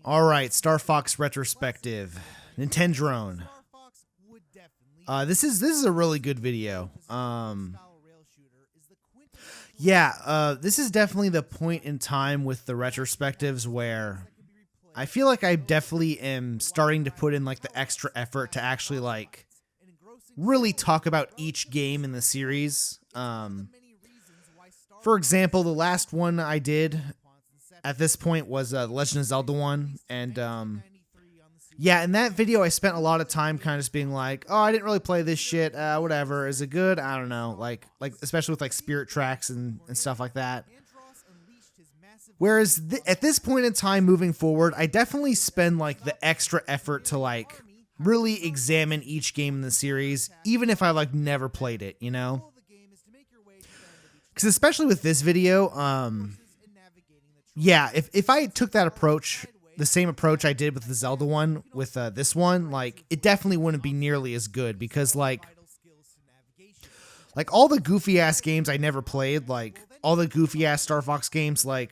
All right, Star Fox Retrospective, Nintendrone. This is a really good video. This is definitely the point in time with the retrospectives where I feel like I definitely am starting to put in like the extra effort to actually like really talk about each game in the series. For example, the last one I did at this point was the Legend of Zelda one, and in that video I spent a lot of time kind of just being like, oh, I didn't really play this shit, whatever, is it good? I don't know, like especially with like spirit tracks and stuff like that. Whereas at this point in time moving forward, I definitely spend like the extra effort to like really examine each game in the series, even if I like never played it, you know? Because especially with this video, if I took that approach, the same approach I did with the Zelda one, with this one, like, it definitely wouldn't be nearly as good, because like all the goofy ass games I never played, like all the goofy ass Star Fox games, like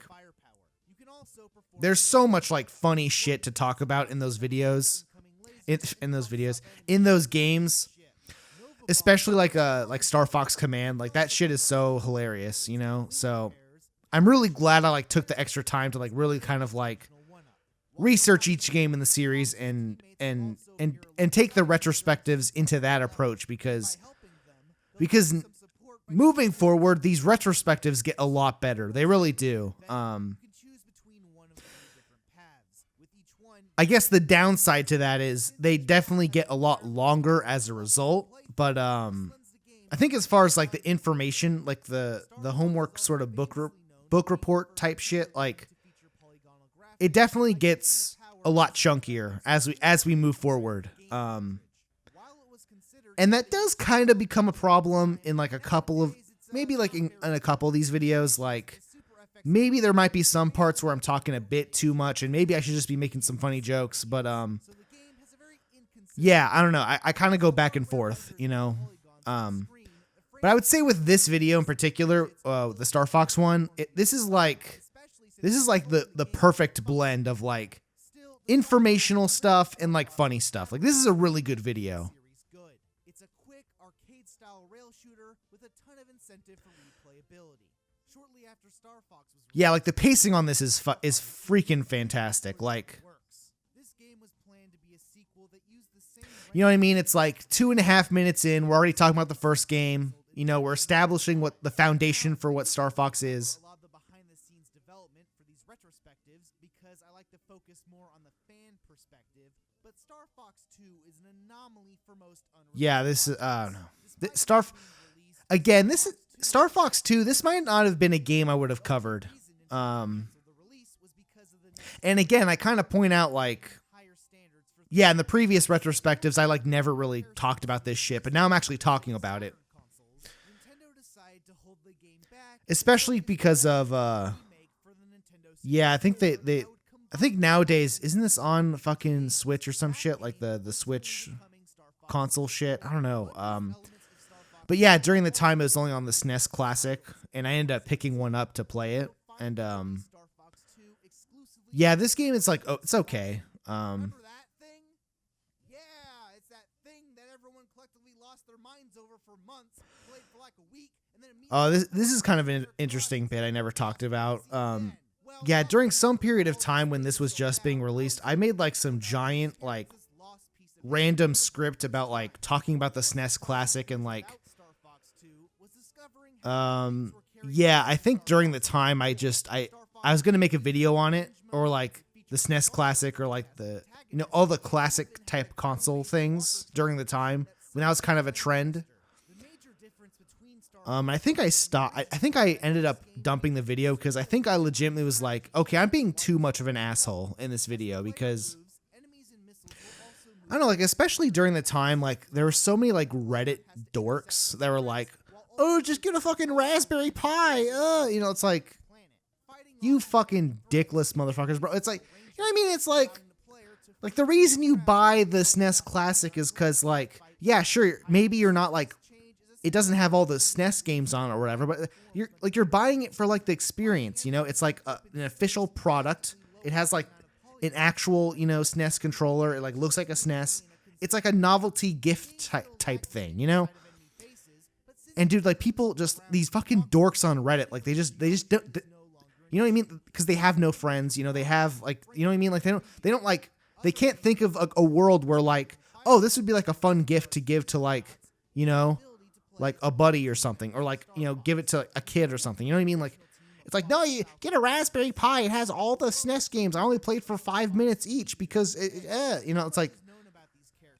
there's so much like funny shit to talk about in those videos, in those games, especially like Star Fox Command, like that shit is so hilarious, you know? So I'm really glad I like took the extra time to like really kind of like research each game in the series and take the retrospectives into that approach, because moving forward, these retrospectives get a lot better. They really do. I guess the downside to that is they definitely get a lot longer as a result, but I think as far as like the information, like the homework sort of book report type shit, like it definitely gets a lot chunkier as we move forward. And that does kind of become a problem in like a couple of, maybe like in a couple of these videos, like maybe there might be some parts where I'm talking a bit too much and maybe I should just be making some funny jokes, but I don't know. I kind of go back and forth, you know? But I would say with this video in particular, the Star Fox one, this is like the perfect blend of like informational stuff and like funny stuff. Like this is a really good video. It's a quick arcade style rail shooter with a ton of incentive for replayability. Shortly after Star Fox was released, like the pacing on this is freaking fantastic. Like, this game was planned to be a sequel that used the same, you know what I mean? It's like 2.5 minutes in, we're already talking about the first game. You know, we're establishing what the foundation for what Star Fox is. A lot of the behind the scenes development for these retrospectives because I like to focus more on the fan perspective, but Star Fox 2 is an anomaly for most unreleased. Yeah, this is Star Fox 2, this might not have been a game I would have covered. And again, I kind of point out like, in the previous retrospectives, I like never really talked about this shit, but now I'm actually talking about it. Especially because of, I think nowadays, isn't this on fucking Switch or some shit, like the Switch console shit? I don't know. But yeah, during the time it was only on the SNES Classic, and I ended up picking one up to play it. And this game is like, it's okay. Remember that thing? Yeah, it's that thing that everyone collectively lost their minds over for months, played for like a week, and then this is kind of an interesting bit I never talked about. During some period of time when this was just being released, I made like some giant like random script about like talking about the SNES Classic and like I think during the time I was going to make a video on it, or like the SNES Classic, or like the, you know, all the classic type console things during the time when that was kind of a trend. I think I stopped. I think I ended up dumping the video because I think I legitimately was like, okay, I'm being too much of an asshole in this video, because I don't know, like especially during the time, like there were so many like Reddit dorks that were like, oh, just get a fucking Raspberry Pi. You know, it's like, you fucking dickless motherfuckers, bro. It's like, you know what I mean? It's like the reason you buy the SNES Classic is because, like, yeah, sure, maybe you're not like, it doesn't have all the SNES games on it or whatever, but you're buying it for like the experience, you know? It's like an official product. it has like an actual, you know, SNES controller. It like looks like a SNES. It's like a novelty gift type thing, you know? And dude, like people just, these fucking dorks on Reddit, like they just don't, you know what I mean? Because they have no friends, you know, they have like, you know what I mean? Like they don't like, they can't think of a world where like, oh, this would be like a fun gift to give to like, you know, like a buddy or something, or like, you know, give it to a kid or something. You know what I mean? Like, it's like, no, you get a Raspberry Pi. It has all the SNES games. I only played for 5 minutes each because, you know, it's like,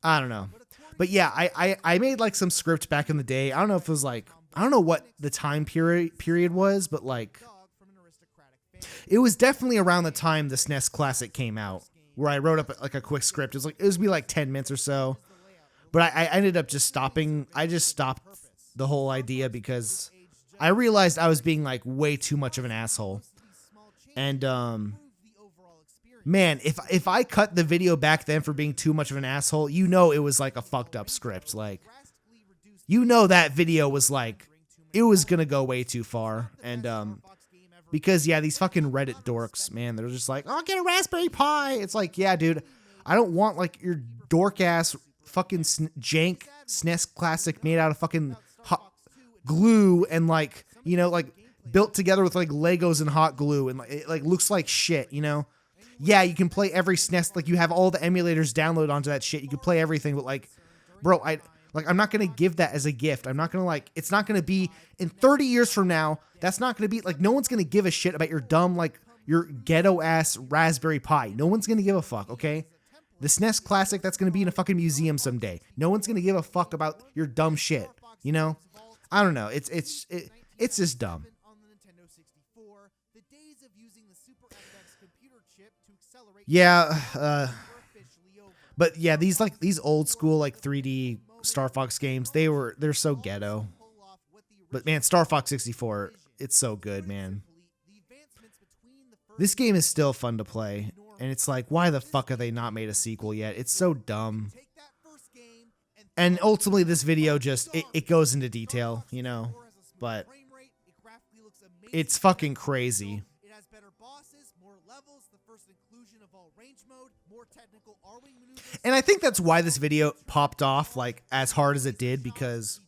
I don't know. But yeah, I made like some script back in the day. I don't know if it was like, I don't know what the time period was, but like, it was definitely around the time the SNES Classic came out, where I wrote up like a quick script. It was be like 10 minutes or so. But I ended up just stopping. I just stopped the whole idea because I realized I was being like way too much of an asshole. And man, if I cut the video back then for being too much of an asshole, you know it was like a fucked up script. Like, you know that video was like, it was gonna go way too far. And because yeah, these fucking Reddit dorks, man, they're just like, oh, get a Raspberry Pi. It's like, yeah, dude, I don't want like your dork ass fucking jank SNES Classic made out of fucking hot glue and like, you know, like built together with like Legos and hot glue, and like it like looks like shit, you know? Yeah, you can play every SNES, like you have all the emulators downloaded onto that shit. You can play everything, but like, bro, I'm not going to give that as a gift. I'm not going to like, it's not going to be in 30 years from now. That's not going to be like, no one's going to give a shit about your dumb, like your ghetto ass Raspberry Pi. No one's going to give a fuck. Okay. The SNES Classic, that's going to be in a fucking museum someday. No one's going to give a fuck about your dumb shit. You know, I don't know. It's just dumb. Yeah. But yeah, these old school like 3D Star Fox games, they're so ghetto. But man, Star Fox 64, it's so good, man. This game is still fun to play, and it's like, why the fuck have they not made a sequel yet? It's so dumb. And ultimately, this video just it goes into detail, you know, but it's fucking crazy. And I think that's why this video popped off like as hard as it did, because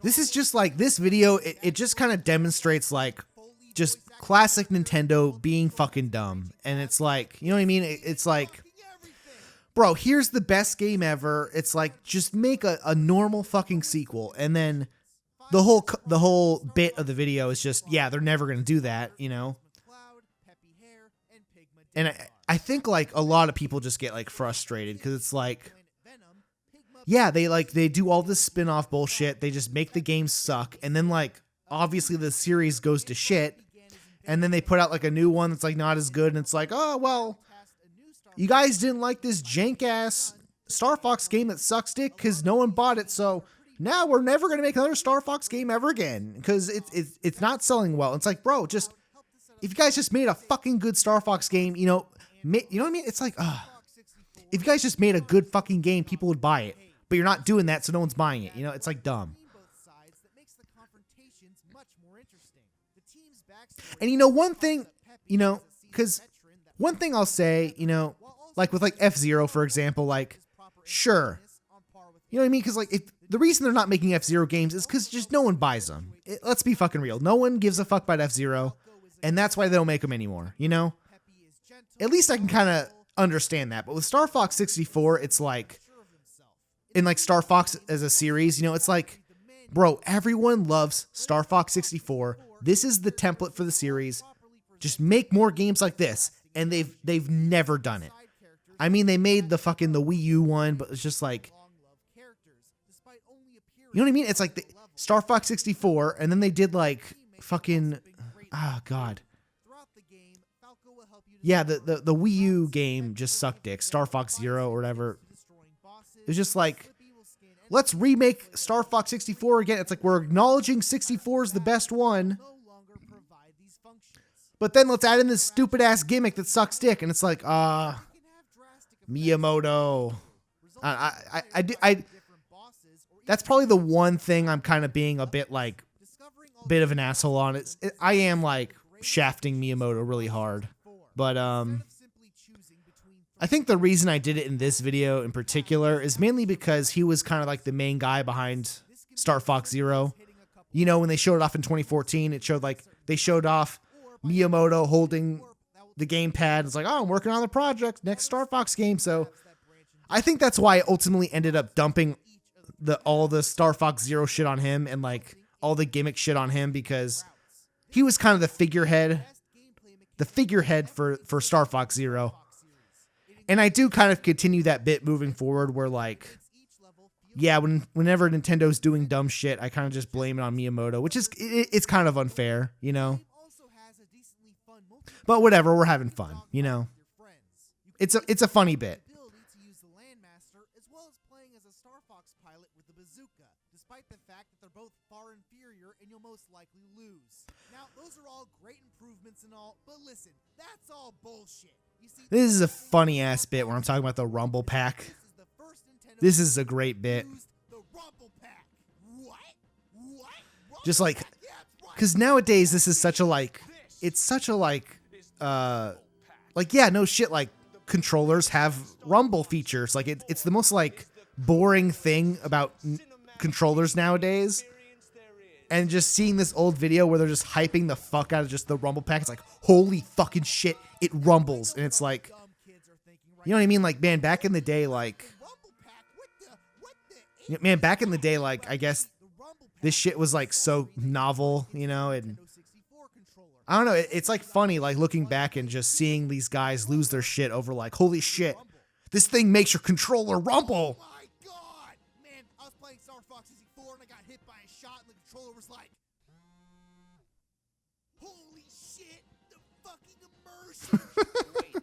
this is just like, this video, it just kind of demonstrates like just classic Nintendo being fucking dumb. And it's like, you know what I mean? It's like, bro, here's the best game ever. It's like, just make a normal fucking sequel. And then the whole bit of the video is just, yeah, they're never going to do that, you know? And I think like a lot of people just get like frustrated because it's like, yeah, they do all this spin-off bullshit. They just make the game suck. And then like, obviously the series goes to shit. And then they put out like a new one that's like not as good. And it's like, oh, well, you guys didn't like this jank ass Star Fox game that sucks dick because no one bought it. So now we're never going to make another Star Fox game ever again because it's not selling well. It's like, bro, just, if you guys just made a fucking good Star Fox game, you know what I mean? It's like, if you guys just made a good fucking game, people would buy it. But you're not doing that, so no one's buying it. You know, it's like dumb. And you know, one thing, you know, because one thing I'll say, you know, like with like F-Zero, for example, like, sure. You know what I mean? Because like, if the reason they're not making F-Zero games is because just no one buys them. Let's be fucking real. No one gives a fuck about F-Zero. And that's why they don't make them anymore, you know? At least I can kind of understand that. But with Star Fox 64, it's like, in like Star Fox as a series, you know, it's like, bro, everyone loves Star Fox 64. This is the template for the series. Just make more games like this. And they've never done it. I mean, they made the Wii U one, but it's just like, you know what I mean? It's like the Star Fox 64, and then they did like fucking, oh god. Yeah, the Wii U game just sucked dick. Star Fox Zero or whatever. It's just like, let's remake Star Fox 64 again. It's like, we're acknowledging 64 is the best one. But then let's add in this stupid ass gimmick that sucks dick. And it's like, Miyamoto. That's probably the one thing I'm kind of being a bit of an asshole on. I am like, shafting Miyamoto really hard. But I think the reason I did it in this video in particular is mainly because he was kind of like the main guy behind Star Fox Zero. You know, when they showed it off in 2014, it showed like they showed off Miyamoto holding the gamepad. It's like, oh, I'm working on the project, next Star Fox game. So I think that's why I ultimately ended up dumping all the Star Fox Zero shit on him and like all the gimmick shit on him, because he was kind of the figurehead for Star Fox Zero. And I do kind of continue that bit moving forward where like, yeah, whenever Nintendo's doing dumb shit, I kind of just blame it on Miyamoto, which is, it's kind of unfair, you know? But whatever, we're having fun, you know? It's a funny bit. Despite the fact that they're both far inferior and you'll most likely lose. Now, those are all great improvements and all, but listen, that's all bullshit. You see, this is a funny ass bit where I'm talking about the Rumble Pack. This is a great bit. Just like, because nowadays this is such a like, it's such a like yeah, no shit, like controllers have rumble features. Like it's the most like boring thing about controllers nowadays. And just seeing this old video where they're just hyping the fuck out of just the Rumble Pack. It's like, holy fucking shit, it rumbles. And it's like, you know what I mean? Like, man, back in the day, like, I guess this shit was like so novel, you know? And I don't know, it's like funny, like looking back and just seeing these guys lose their shit over like, holy shit, this thing makes your controller rumble. Controller was like, holy shit, the fucking immersion. Wait a second.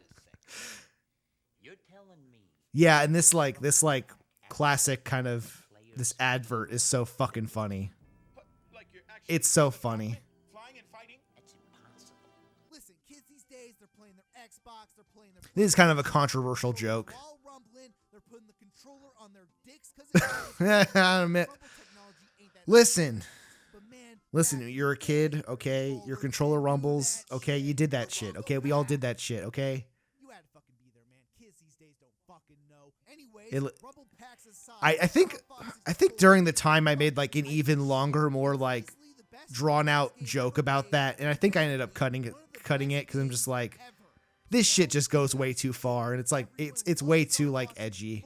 You're telling me. Yeah, and this classic kind of, this advert is so fucking funny. It's so funny. Flying and fighting? That's impossible. Listen, kids these days, they're playing their Xbox, they're playing their... This is kind of a controversial joke. While rumbling, they're putting the controller on their dicks because Listen, you're a kid, okay? Your controller rumbles, okay? You did that shit, okay? We all did that shit, okay? You had to fucking be there, man. Kids these days don't fucking know. Anyways, Rumble Packs aside, I think during the time I made like an even longer, more like drawn out joke about that, and I think I ended up cutting it because I'm just like, this shit just goes way too far, and it's like it's way too like edgy.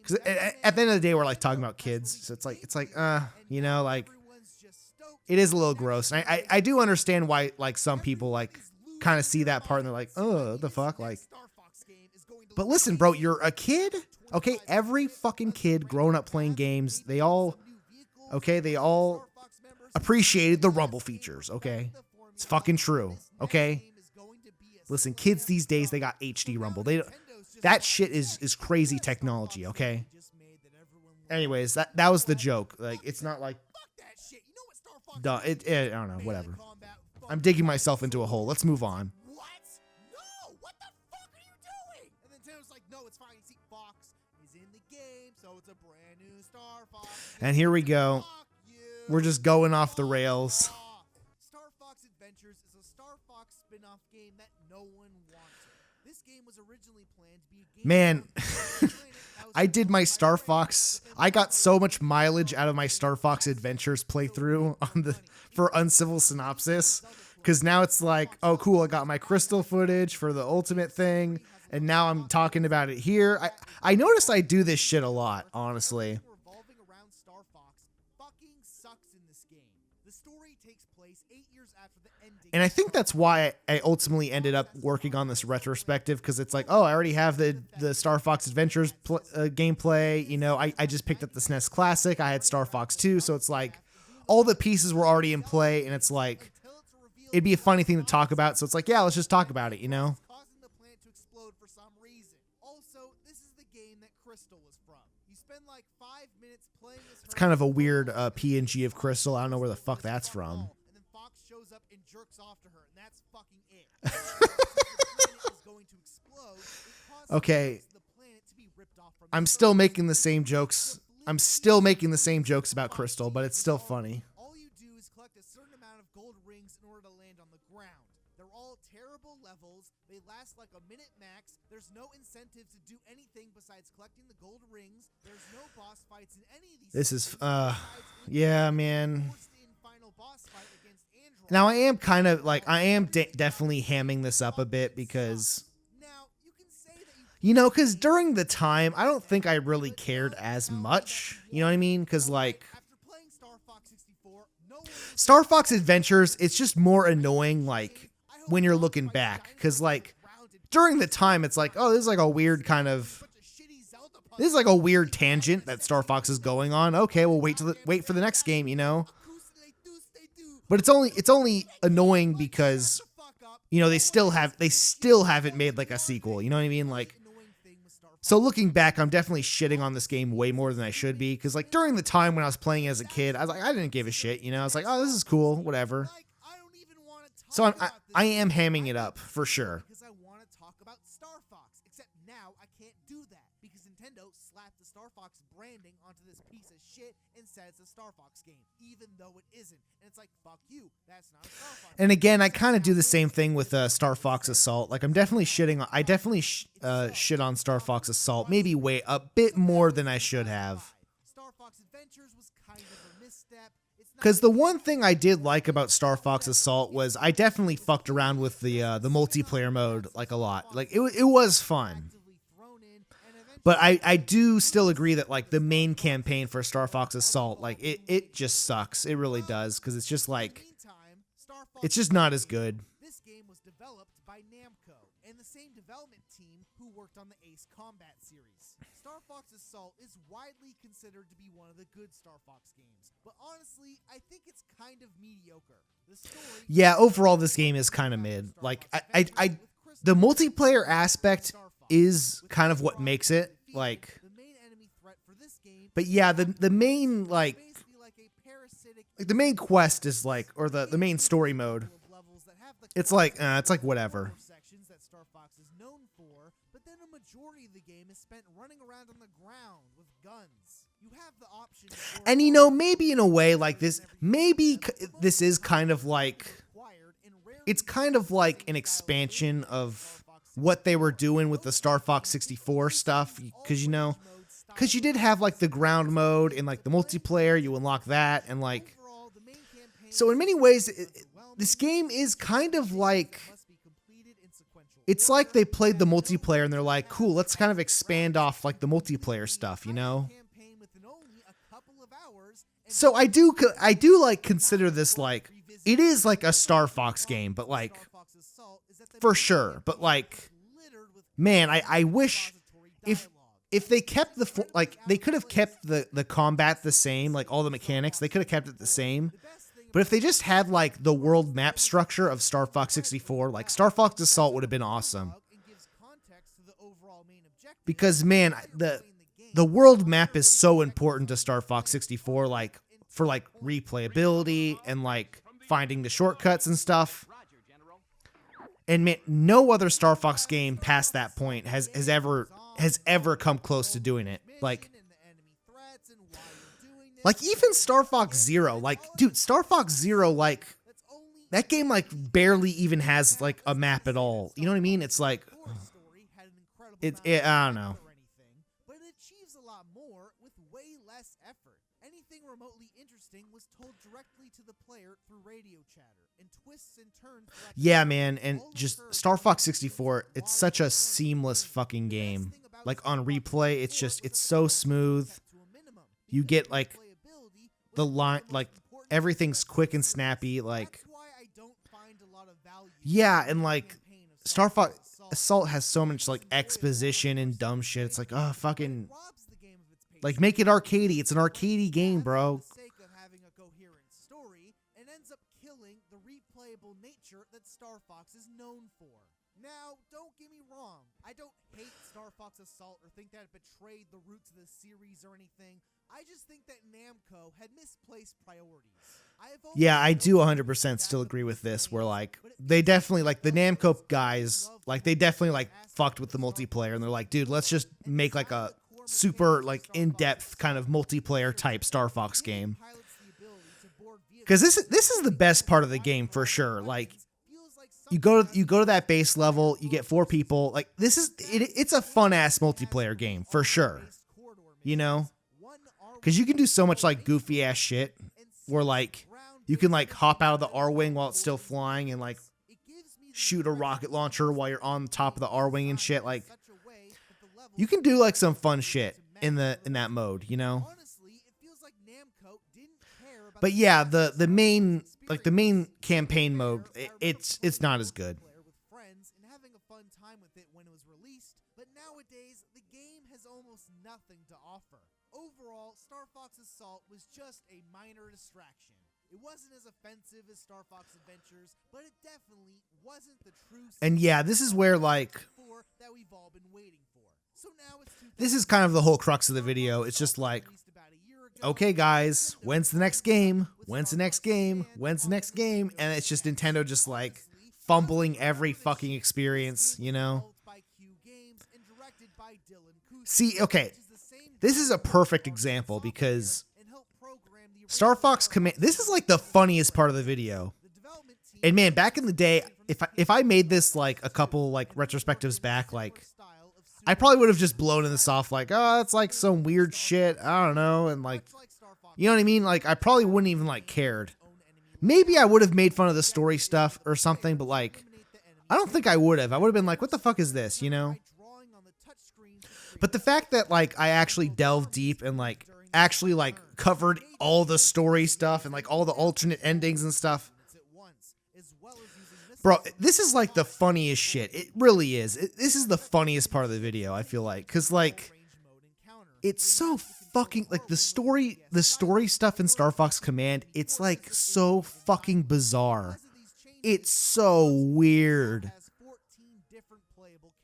Because at the end of the day, we're like talking about kids, so it's like you know, like it is a little gross. And I do understand why like some people like kind of see that part and they're like, oh, what the fuck, like. But listen, bro, you're a kid, okay? Every fucking kid growing up playing games, they all appreciated the rumble features, okay? It's fucking true, okay? Listen, kids these days, they got HD rumble. That shit is crazy technology, okay? Anyways, that was the joke. Like, it's not like, duh, I don't know, whatever. I'm digging myself into a hole. Let's move on. What? No! What the fuck are you doing? And then Taylor's like, no, it's fine. See, Fox is in the game, so it's a brand new Star Fox. And here we go. We're just going off the rails. Star Fox Adventures is a Star Fox spin-off game that no one wanted. This game was originally planned to be a game... Man, I did my Star Fox. I got so much mileage out of my Star Fox Adventures playthrough for Uncivil Synopsis, because now it's like, oh cool, I got my crystal footage for the ultimate thing, and now I'm talking about it here. I noticed I do this shit a lot, honestly. And I think that's why I ultimately ended up working on this retrospective, because it's like, oh, I already have the Star Fox Adventures gameplay. You know, I just picked up the SNES Classic. I had Star Fox 2, so it's like all the pieces were already in play, and it's like it'd be a funny thing to talk about. So it's like, yeah, let's just talk about it, you know? It's kind of a weird PNG of Crystal. I don't know where the fuck that's from. Jerks off to her, and that's fucking it. Okay. I'm still making the same jokes. I'm still making the same jokes about Crystal, but it's still funny. All you do is collect a certain amount of gold rings in order to land terrible levels. They last like a minute max. There's no incentive to do anything besides collecting the gold rings. There's no boss fights in any of these. This is, besides yeah, man. forced-in final boss fight against Android. Now I am kind of like, I am definitely hamming this up a bit because, Now, you can say that you because during the time, I don't think I really cared as much. You know what I mean? Because like, after playing Star Fox 64, no one Star Fox Adventures, it's just more annoying, like, when you're looking back. Because, like, during the time, it's like, oh, this is like a weird kind of, this is like a weird tangent that Star Fox is going on. Okay, we'll wait for the next game, you know? But it's only annoying because, you know, they still haven't made, like, a sequel. You know what I mean? Like, so looking back, I'm definitely shitting on this game way more than I should be. Because, like, during the time when I was playing as a kid, I was like, I didn't give a shit, you know? I was like, oh, this is cool, whatever. So I am hamming it up, for sure. Because I want to talk about Star Fox, except now I can't do that because Nintendo slapped the Star Fox branding onto this piece of shit and said it's a Star Fox game, even though it isn't. And it's like, fuck you, that's not a Star Fox. And again, I kind of do the same thing with Star Fox Assault. Like, I'm definitely shitting. I definitely shit on Star Fox Assault, maybe way a bit more than I should have. Star Fox Adventures was kind of a misstep. Because the one thing I did like about Star Fox Assault was I definitely fucked around with the multiplayer mode like a lot. Like it was fun. But I do still agree that like the main campaign for Star Fox Assault, like it just sucks. It really does, because it's just like it's just not as good. This game was developed by Namco and the same development team who worked on the Ace Combat series. Star Fox Assault is widely considered to be one of the good Star Fox games, but honestly, I think it's kind of mediocre. The story, Yeah, overall this game is kind of mid. Like the multiplayer aspect is kind of what makes it like. the main enemy threat for this game But yeah, the main like basically like a parasitic the main quest is like, or the main story mode. of levels that have the It's like whatever. sections that Star Fox is known for, but then a majority of the game is spent running around on the ground with guns. You have the option for And you know, maybe in a way like this, maybe this is kind of like, acquired and rarely it's kind of like an expansion of what they were doing with the Star Fox 64 stuff. Because because you did have like the ground mode and like the multiplayer, you unlock that, and like, overall, the main campaign so in many ways, this game is kind of like, must be completed in sequential it's like they played the multiplayer and they're like, cool, let's kind of expand off like the multiplayer stuff, you know? campaign within only a couple of hours. And So I do like consider this like, it is like a Star Fox game, but like, Star Fox Assault is that the for main sure. campaign But like, is littered with man, I wish expository if dialogue. they kept like they could have kept the combat the same, like all the mechanics, they could have kept it the same. The best thing But if they just had like the world map structure of Star Fox 64, like Star Fox Assault would have been awesome. and gives context to the overall main objective Because man, the world map is so important to Star Fox 64, like for like replayability and like finding the shortcuts and stuff. And man, no other Star Fox game past that point has ever come close to doing it. Like and the enemy threats and why you're doing this. Like even Star Fox Zero, like dude, Star Fox Zero, like That's only that game like barely even has like a map at all. You know what I mean? It's like core story had an incredible I don't know. or anything, but it achieves a lot more with way less effort. Anything remotely interesting was told directly to the player through radio chatter, and twists and turns. throughout the Yeah, story man, and all just occur Star Fox within 64, the it's such a quality of the seamless game. fucking The game. best thing about Like Star on Fox replay, it's 64 just was it's that so the smooth. kept to a minimum, You because get like replayability was the one of line, most like important everything's aspects of quick the and series. snappy. Like That's why I don't find a lot of value yeah, in and the like campaign of Star Fox Assault. Assault has so much like It's enjoyable exposition for and some dumb shit. It's like oh fucking robs the game of its pace. like make it arcadey. It's an arcadey game, bro. For the sake of having a coherent story, and ends up killing the replayable nature that Star Fox is known for. Now, don't get me wrong. I don't hate Star Fox Assault or think that it betrayed the roots of the series or anything. I just think that Namco had misplaced priorities. Yeah, I do 100% still agree with this. Where like they definitely like the Namco guys, like they definitely like fucked with the multiplayer, and they're like, dude, let's just make like a super like in-depth kind of multiplayer type Star Fox game. Because this is the best part of the game for sure. Like you go to that base level, you get 4 people. Like it's a fun ass multiplayer game for sure. You know, because you can do so much like goofy ass shit where like you can like hop out of the R-wing while it's still flying and like shoot a rocket launcher while you're on top of the R-wing and shit. Like you can do like some fun shit in that mode, you know. But yeah, the main campaign mode, it's not as good. Overall, Star Fox Assault was just a minor distraction. It wasn't as offensive as Star Fox Adventures, but it definitely wasn't the true. And yeah, this is where like that we've all been waiting for. So now it's this is kind of the whole crux of the video. It's just like, okay, guys, when's the next game? When's the next game? When's the next game? And it's just Nintendo just like fumbling every fucking experience, you know? See, okay, this is a perfect example because Star Fox Command, this is like the funniest part of the video. And man, back in the day, if I made this like a couple like retrospectives back, like I probably would have just blown this off like, oh, it's like some weird shit. I don't know. And like, you know what I mean? Like I probably wouldn't even like cared. Maybe I would have made fun of the story stuff or something, but like, I don't think I would have. I would have been like, what the fuck is this? You know? But the fact that like I actually delved deep and like actually like covered all the story stuff and like all the alternate endings and stuff. Bro, this is like the funniest shit. It really is. This is the funniest part of the video, I feel like. Cause like it's so fucking like the story stuff in Star Fox Command, it's like so fucking bizarre. It's so weird.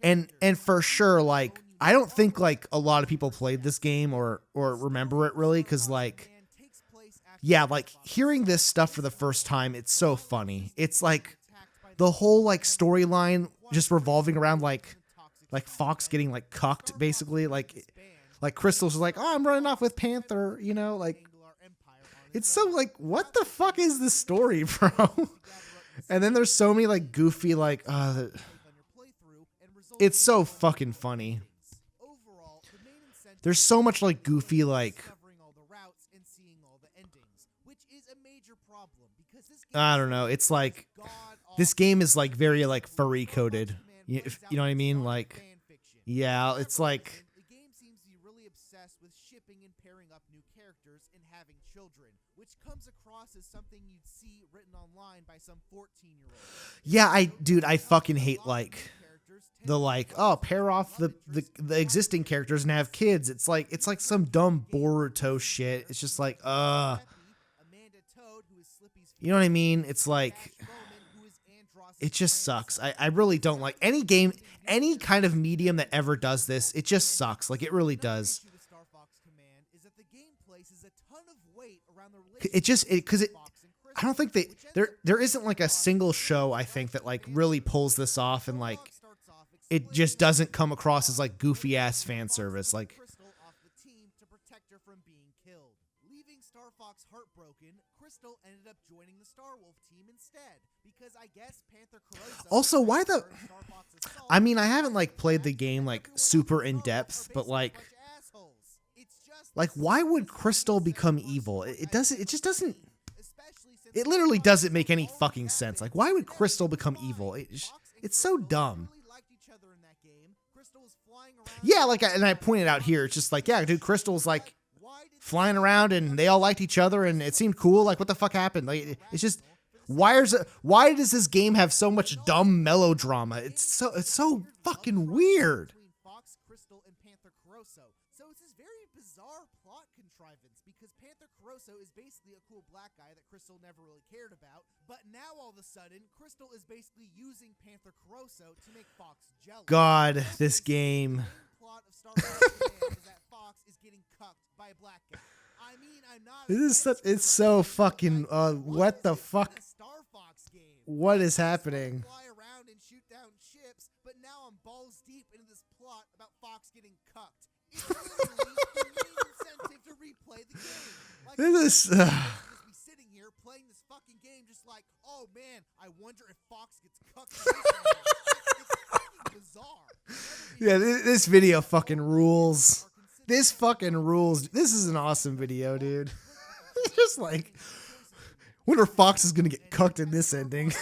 And for sure, like I don't think like a lot of people played this game or remember it really, because like, yeah, like hearing this stuff for the first time, it's so funny. It's like the whole like storyline just revolving around like Fox getting like cucked basically, like Crystal's like, oh, I'm running off with Panther, you know, like it's so like, what the fuck is this story, bro? And then there's so many like goofy like it's so fucking funny. There's so much like goofy like I don't know. It's like this game is like very like furry coded. You know what I mean? Like yeah, it's like the game seems to be really obsessed with shipping and pairing up new characters and having children, which comes across as something you'd see written online by some 14-year-old. Yeah, I fucking hate like the like, oh, pair off the existing characters and have kids. It's like some dumb Boruto shit. It's just like, you know what I mean? It's like, it just sucks. I really don't like any game, any kind of medium that ever does this. It just sucks. Like it really does. I don't think there isn't like a single show I think that like really pulls this off and like it just doesn't come across as like goofy ass fan service. Like leaving Star Fox heartbroken, Crystal ended up joining the Star Wolf team instead because I guess Panther Caroso. Also, why the? I mean, I haven't like played the game like super in depth, but like why would Crystal become evil? It doesn't. It just doesn't. It literally doesn't make any fucking sense. Like, why would Crystal become evil? It's so dumb. Yeah, like, and I pointed out here, it's just like, yeah, dude, Crystal's like flying around and they all liked each other and it seemed cool. Like, what the fuck happened? Like, it's just, why does this game have so much dumb melodrama? It's so fucking weird. So it's this very bizarre plot contrivance because Panther Caroso is basically a cool black guy that Crystal never really cared about, but now all of a sudden Crystal is basically using Panther Caroso to make Fox jealous. God, this game. The plot of Star Wars Command is that Fox is getting cucked by a black guy. I mean, I'm not. It's so fucking. What the fuck? Star Fox game. What is happening? Fly around and shoot down ships, but now I'm balls deep into this plot about Fox getting cucked. It's literally the main incentive to replay the game. Like, This is. Just be sitting here playing this fucking game just like, oh man, I wonder if Fox gets cucked. It's fucking bizarre. Yeah, this video fucking rules. This fucking rules. This is an awesome video, dude. Just like, wonder if Fox is gonna get cucked in this ending.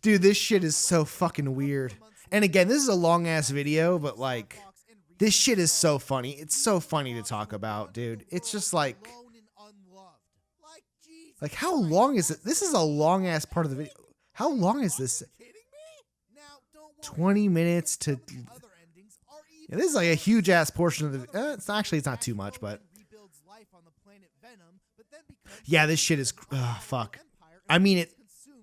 Dude, this shit is so fucking weird. And again, this is a long ass video, but like, this shit is so funny. It's so funny to talk about, dude. It's just like how long is it? This is a long ass part of the video. How long is this? 20 minutes to. Yeah, this is like a huge ass portion of the. It's not too much, but. Yeah, this shit is. Fuck. I mean it.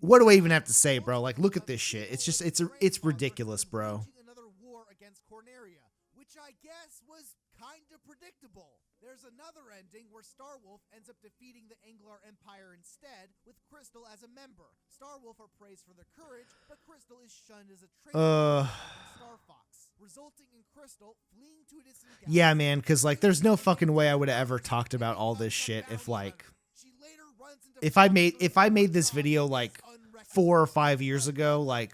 What do I even have to say, bro? Like, look at this shit. It's just, it's ridiculous, bro. Another war against Corneria, which I guess was kind of predictable. There's another ending where Starwolf ends up defeating the Anglar Empire instead, with Crystal as a member. Starwolf are praised for their courage, but Crystal is shunned as a traitor Star Fox, resulting in Crystal fleeing to a distant galaxy. Yeah, man, because like, there's no fucking way I would have ever talked about all this shit if like. If I made this video like 4 or 5 years ago, like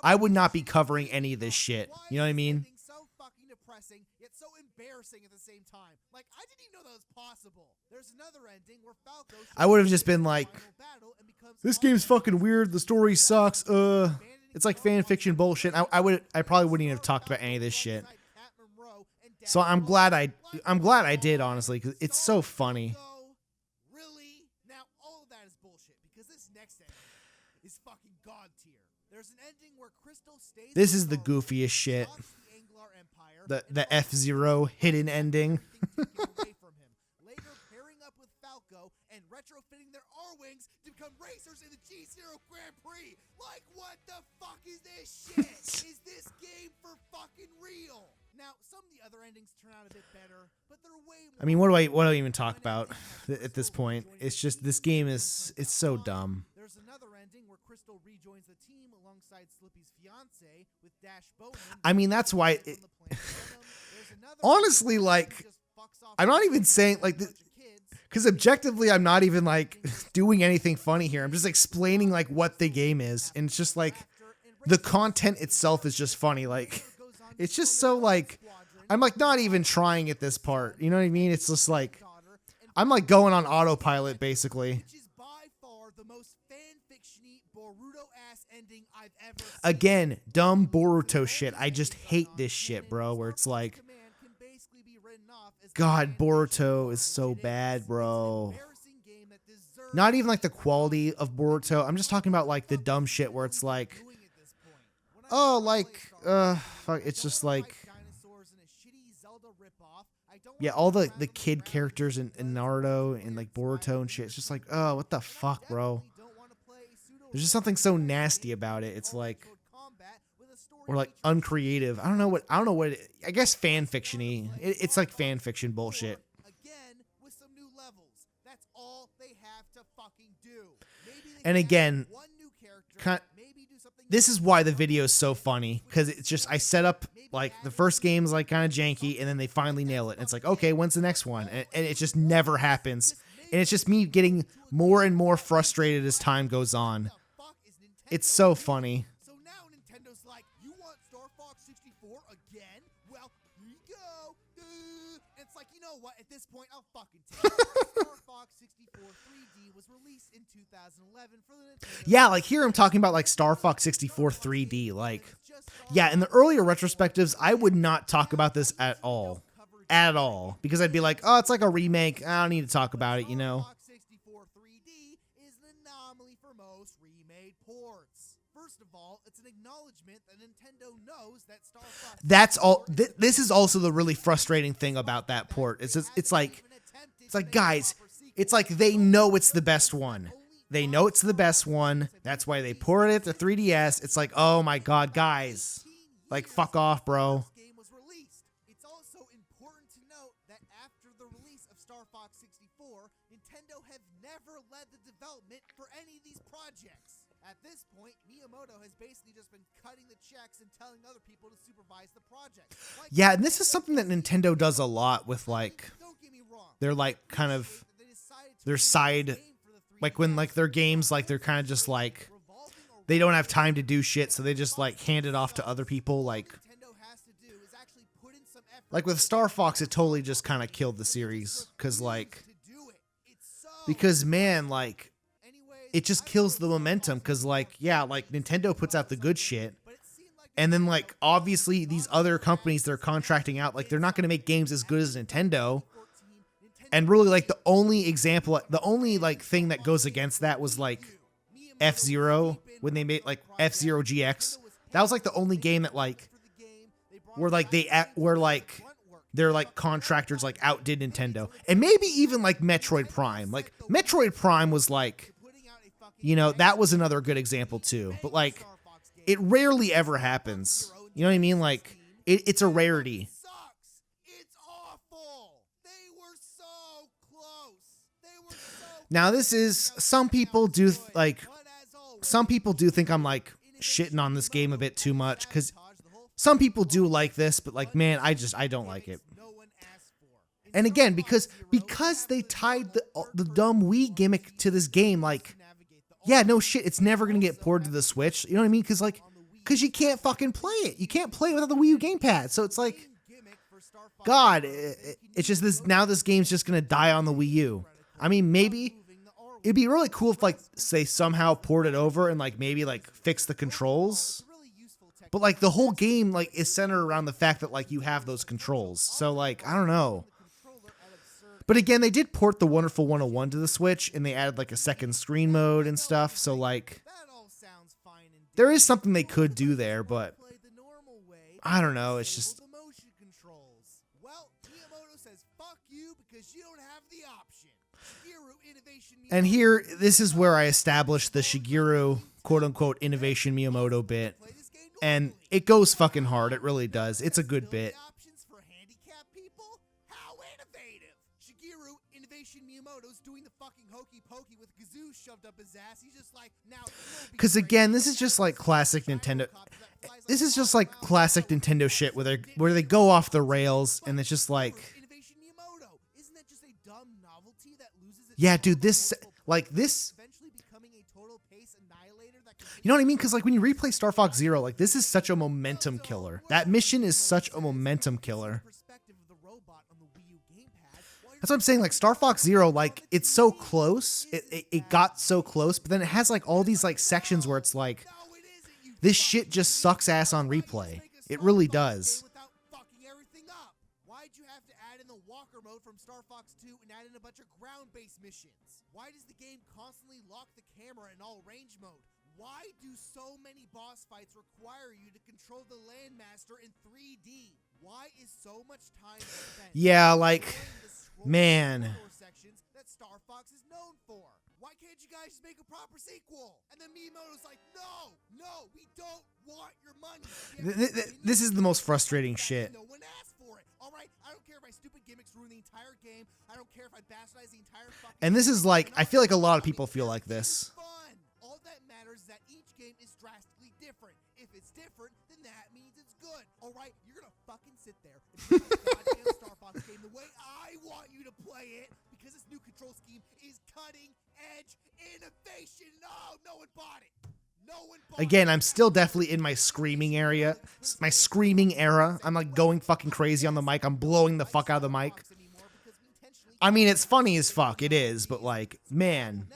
I would not be covering any of this shit. You know what I mean? So fucking depressing, yet so embarrassing at the same time. Like I didn't even know that was possible. There's another ending where Falco. I would have just been like, this game's fucking weird. The story sucks. It's like fan fiction bullshit. I probably wouldn't even have talked about any of this shit. So I'm glad I did, honestly, because it's so funny. Is fucking god tier. There's an ending where Crystal stays. This is the goofiest shit. The F-Zero hidden ending. Later pairing up with Falco and retrofitting their R-Wings to become racers in the G-Zero Grand Prix. Like, what the fuck is this shit? Is this game for fucking real? Now, some of the other endings turn out a bit better, but they're way more. I mean, what do I even talk about at this point? It's just, this game is, it's so dumb. There's another ending where Crystal rejoins the team alongside Slippy's fiance with Dash Bowman. I mean, that's why honestly, like, I'm not even saying like, because objectively, I'm not even like doing anything funny here. I'm just explaining like what the game is. And it's just like the content itself is just funny. Like, it's just so like, I'm like not even trying at this part. You know what I mean? It's just like, I'm like going on autopilot basically. Again, dumb Boruto shit. I just hate this shit, bro, where it's like, God, Boruto is so bad, bro. Not even like the quality of Boruto. I'm just talking about like the dumb shit where it's like, oh, like, fuck, it's just like, yeah, all the kid characters in Naruto and like Boruto and shit. It's just like, oh, what the fuck, bro? There's just something so nasty about it. It's like, or like uncreative. I don't know what I guess fan fiction-y. It's like fan fiction bullshit. Again, with some new levels. That's all they have to fucking do. And again, this is why the video is so funny, because it's just, I set up like the first game is like kind of janky, and then they finally nail it. And it's like, okay, when's the next one? And it just never happens. And it's just me getting more and more frustrated as time goes on. It's so funny. So now Nintendo's like, you want Star Fox 64 again? Well, here you go. And it's like, you know what? At this point, I'll fucking take it. Star Fox 64 3D was released in 2011 for the Nintendo. Yeah, like here I'm talking about like Star Fox 64 3D. Like, yeah, in the earlier retrospectives, I would not talk about this at all. At all. Because I'd be like, oh, it's like a remake. I don't need to talk about it, you know? First of all, it's an acknowledgement that Nintendo knows that Star Fox. That's all. This is also the really frustrating thing about that port. It's like, guys, it's like they know it's the best one. They know it's the best one. That's why they ported it to 3DS. It's like, oh my god, guys, like fuck off, bro. It's also important to note that after the release of Star Fox 64, Nintendo have never led the development for any of these projects. At this point, Miyamoto has basically just been cutting the checks and telling other people to supervise the project. Yeah, and this is something that Nintendo does a lot with, like, they're like kind of their side, like when like their games, like they're kind of just like, they don't have time to do shit, so they just like hand it off to other people. Like with Star Fox, it totally just kind of killed the series. Because man, like, it just kills the momentum. Cause like, yeah, like Nintendo puts out the good shit. And then like, obviously these other companies they're contracting out, like they're not going to make games as good as Nintendo. And really like the only example, the only like thing that goes against that was like F-Zero, when they made like F-Zero GX. That was like the only game that like where like their like contractors like outdid Nintendo. And maybe even like Metroid Prime. Like Metroid Prime was like, you know, that was another good example too. But like it rarely ever happens. You know what I mean? Like it's a rarity. Now this is, some people do think I'm like shitting on this game a bit too much, because some people do like this, but like, man, I don't like it. And again, because they tied the dumb Wii gimmick to this game, like, yeah, no shit, it's never gonna get ported to the Switch. You know what I mean? Because you can't fucking play it. You can't play it without the Wii U gamepad. So it's like, God, it's just this. Now this game's just gonna die on the Wii U. I mean, maybe it'd be really cool if, like, say somehow port it over and like maybe like fix the controls. But like the whole game like is centered around the fact that like you have those controls. So like, I don't know. But again, they did port the Wonderful 101 to the Switch, and they added like a second screen mode and stuff. So like, there is something they could do there, but I don't know. It's just. And here, this is where I established the Shigeru quote-unquote innovation Miyamoto bit. And it goes fucking hard. It really does. It's a good bit. Because again, this is just like classic Nintendo. This is just like classic Nintendo shit where they go off the rails, and it's just like, yeah, dude, this. You know what I mean? Because like when you replay Star Fox Zero, like this is such a momentum killer. That mission is such a momentum killer. That's what I'm saying. Like Star Fox Zero, like it's so close. It got so close, but then it has like all these like sections where it's like, this shit just sucks ass on replay. It really does. From Star Fox 2 and add in a bunch of ground-based missions? Why does the game constantly lock the camera in all range mode? Why do so many boss fights require you to control the Landmaster in 3D? Why is so much time spent? Yeah, like, man. Sections that Star Fox is known for. Why can't you guys just make a proper sequel? And then Miyamoto's like, no, we don't want your money. This is the most frustrating shit. No one asked for it. All right, I don't care if my stupid gimmicks ruin the entire game. I don't care if I bastardize the entire fucking. And this is like, I feel like a lot of people feel like this. All that matters is that each game is drastically different. If it's different, then that means it's good. All right, you're gonna fucking sit there and play the goddamn Star Fox game the way I want you to play it, because this new control scheme is cutting edge innovation. No one bought it. Again, I'm still definitely in my screaming area. My screaming era. I'm like going fucking crazy on the mic. I'm blowing the fuck out of the mic. I mean, it's funny as fuck. It is, but like, man.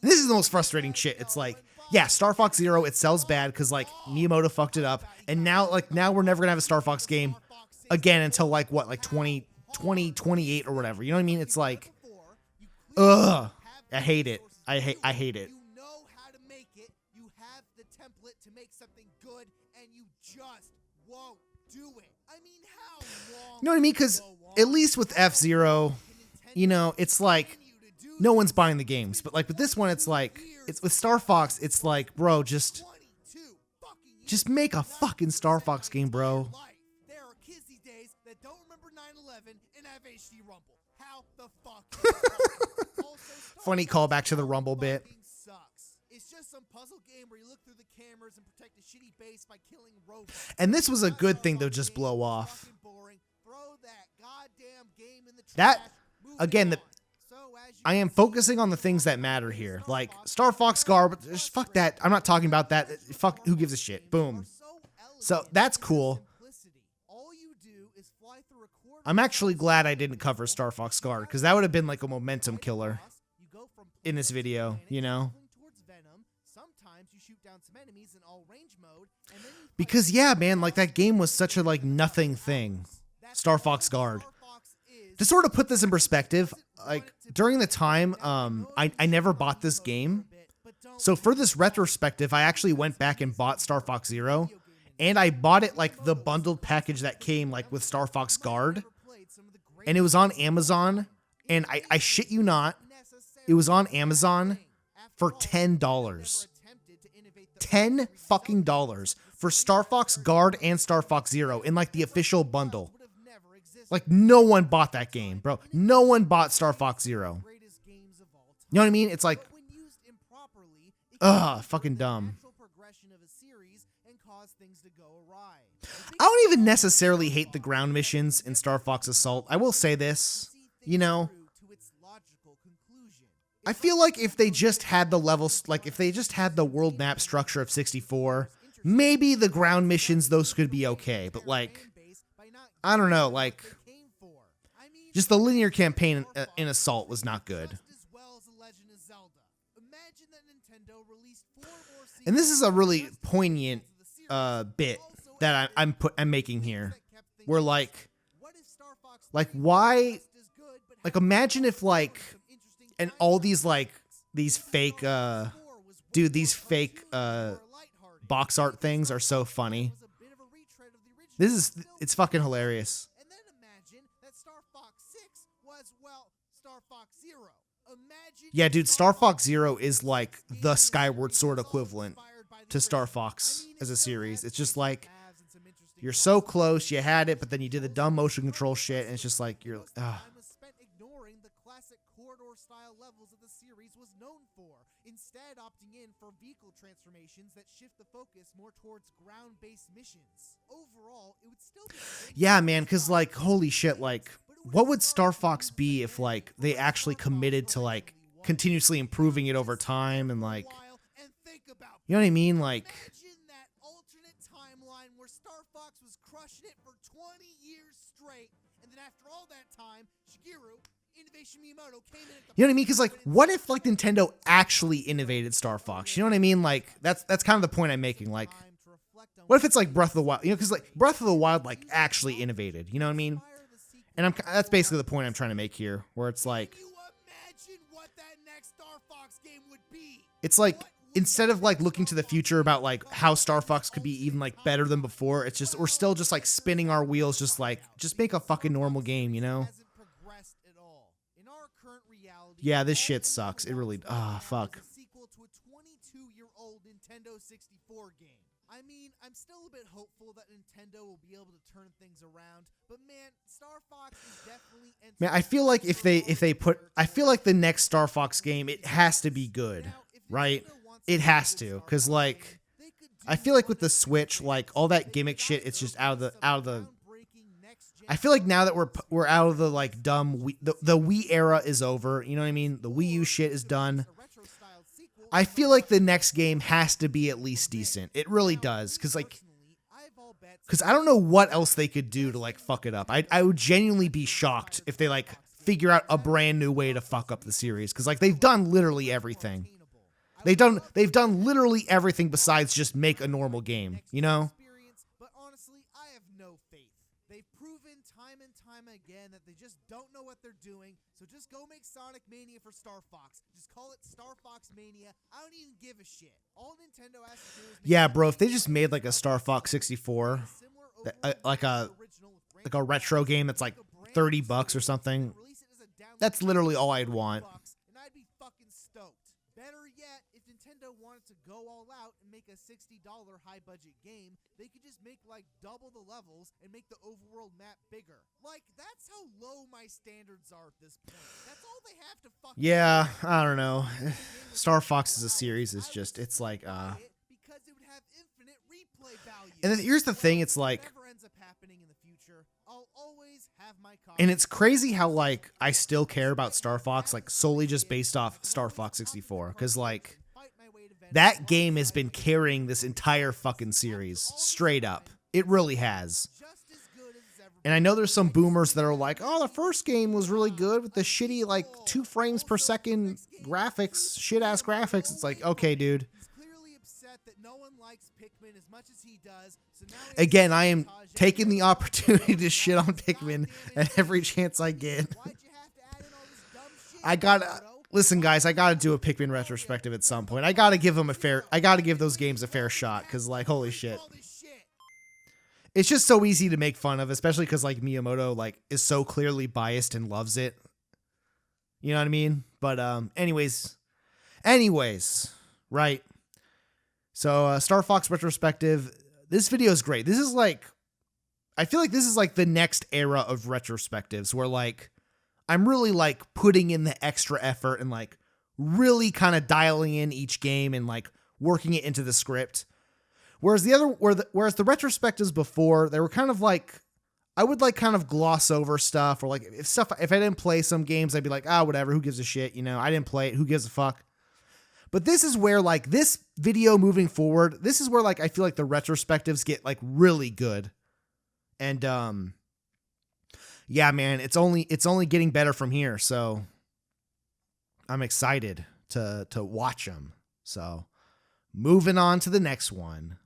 This is the most frustrating shit. It's like, yeah, Star Fox Zero, it sells bad because like Miyamoto fucked it up. And now we're never gonna have a Star Fox game again until like what, like 2028 or whatever. You know what I mean? It's like, ugh. I hate it. I hate it. To make something good, and you just won't do it. I mean, how long? You know what I mean? Because at least with F-Zero, you know, it's like no one's buying the games. But like with this one, it's like, it's with Star Fox, it's like, bro, just make a fucking Star Fox game, bro. There are kids these days that don't remember 9/11 and have HD Rumble. How the fuck? Funny callback to the Rumble bit. It's just some puzzle game where you look through the cameras and protect a shitty base by killing robots. And this was a good thing to just blow off. That, again, I am focusing on the things that matter here, like Star Fox Scar, but just fuck that. I'm not talking about that. Fuck, who gives a shit? Boom. So that's cool. I'm actually glad I didn't cover Star Fox Scar, because that would have been like a momentum killer in this video, you know? Because yeah, man, like that game was such a like nothing thing. Star Fox Guard. To sort of put this in perspective, like during the time, I never bought this game. So for this retrospective, I actually went back and bought Star Fox Zero, and I bought it like the bundled package that came like with Star Fox Guard, and it was on Amazon, and I shit you not, it was on Amazon for $10. $10 fucking dollars for Star Fox Guard and Star Fox Zero in like the official bundle. Like no one bought that game, bro. No one bought Star Fox Zero. You know what I mean? It's like, fucking dumb. I don't even necessarily hate the ground missions in Star Fox Assault. I will say this, you know, I feel like if they just had the levels, like if they just had the world map structure of 64, maybe the ground missions, those could be okay. But like, I don't know, like, just the linear campaign in Assault was not good. And this is a really poignant bit that I'm making here, where like why, like imagine if like, and all these like these fake box art things are so funny. It's fucking hilarious. And then imagine that Star Fox 6 was, well, Star Fox Zero. Yeah, dude, Star Fox Zero is like the Skyward Sword equivalent to Star Fox as a series. It's just like, you're so close, you had it, but then you did the dumb motion control shit, and it's just like, you're, ignoring the classic corridor-style levels that the series was known for, instead opting in for vehicle transformations that shift the focus more towards ground-based missions. Overall, it would still be... Yeah, man, because like, holy shit, like, what would Star Fox be if like they actually committed to like continuously improving it over time and like, you know what I mean? Like, imagine that alternate timeline where Star Fox was crushing it for 20 years straight, and then after all that time, Shigeru Innovation Miyamoto came in at the... you know what I mean? Because like, what if like Nintendo actually innovated Star Fox? You know what I mean? Like, that's kind of the point I'm making. Like, what if it's like Breath of the Wild? You know, because like Breath of the Wild like actually innovated. You know what I mean? And that's basically the point I'm trying to make here, where it's like, Can you imagine what that next Star Fox game would be? it's like, instead of like looking to the future about like how Star Fox could be even like better than before, it's just, we're still just like spinning our wheels, just like, just make a fucking normal game, you know? Yeah, this shit sucks. It really, fuck. Sequel to a 22-year-old Nintendo 64 game. I mean, I'm still a bit hopeful that Nintendo will be able to turn things around, but man, Star Fox is definitely... Man, I feel like if they put, I feel like the next Star Fox game, it has to be good, right? It has to, because like, I feel like with the Switch, like all that gimmick shit, it's just out of the. I feel like now that we're out of the like dumb the Wii era is over. You know what I mean? The Wii U shit is done. I feel like the next game has to be at least decent. It really does, because I don't know what else they could do to like fuck it up. I would genuinely be shocked if they like figure out a brand new way to fuck up the series, because like they've done literally everything. They've done literally everything besides just make a normal game, you know? But honestly, I have no faith. They've proven time and time again that they just don't know what they're doing, so just go make Sonic Mania for Star Fox. Just call it Star Fox Mania. I don't even give a shit. All Nintendo has to do is make... Yeah, bro, if they just made like a Star Fox 64, like a retro game that's like $30 or something, that's literally all I'd want. And I'd be fucking stoked. Better yet, if Nintendo wanted to go all out and make a $60 high-budget game, they could just make like double the levels and make the overworld map bigger. Like, that's how low my standards are at this point. That's all they have to fucking... Yeah, I don't know. Star Fox as a series is just, it's like, because it would have infinite replay value. And then here's the thing, it's like, Whatever ends up happening in the future, I'll always have my car. And it's crazy how like I still care about Star Fox like solely just based off Star Fox 64 cuz like that game has been carrying this entire fucking series straight up. It really has. And I know there's some boomers that are like, "Oh, the first game was really good with the shitty like 2 frames per second graphics, shit ass graphics." It's like, "Okay, dude." He's clearly upset that no one likes Pikmin as much as he does. So now Again, I am taking the opportunity to shit on Pikmin at every chance I get. why'd you have to add in all this dumb shit? I gotta listen, guys. I gotta do a Pikmin retrospective at some point. I gotta give those games a fair shot because, like, holy shit, All this shit. it's just so easy to make fun of, especially because like Miyamoto like is so clearly biased and loves it. You know what I mean? But anyways, right? So Star Fox retrospective. This video is great. This is like, I feel like this is like the next era of retrospectives where like I'm really like putting in the extra effort and like really kind of dialing in each game and like working it into the script. Whereas the retrospectives before, they were kind of like, I would like kind of gloss over stuff, or like if I didn't play some games, I'd be like, whatever, who gives a shit, you know, I didn't play it, who gives a fuck. But this is where like this video moving forward, this is where like I feel like the retrospectives get like really good. And yeah, man, it's only getting better from here. So I'm excited to watch them. So moving on to the next one.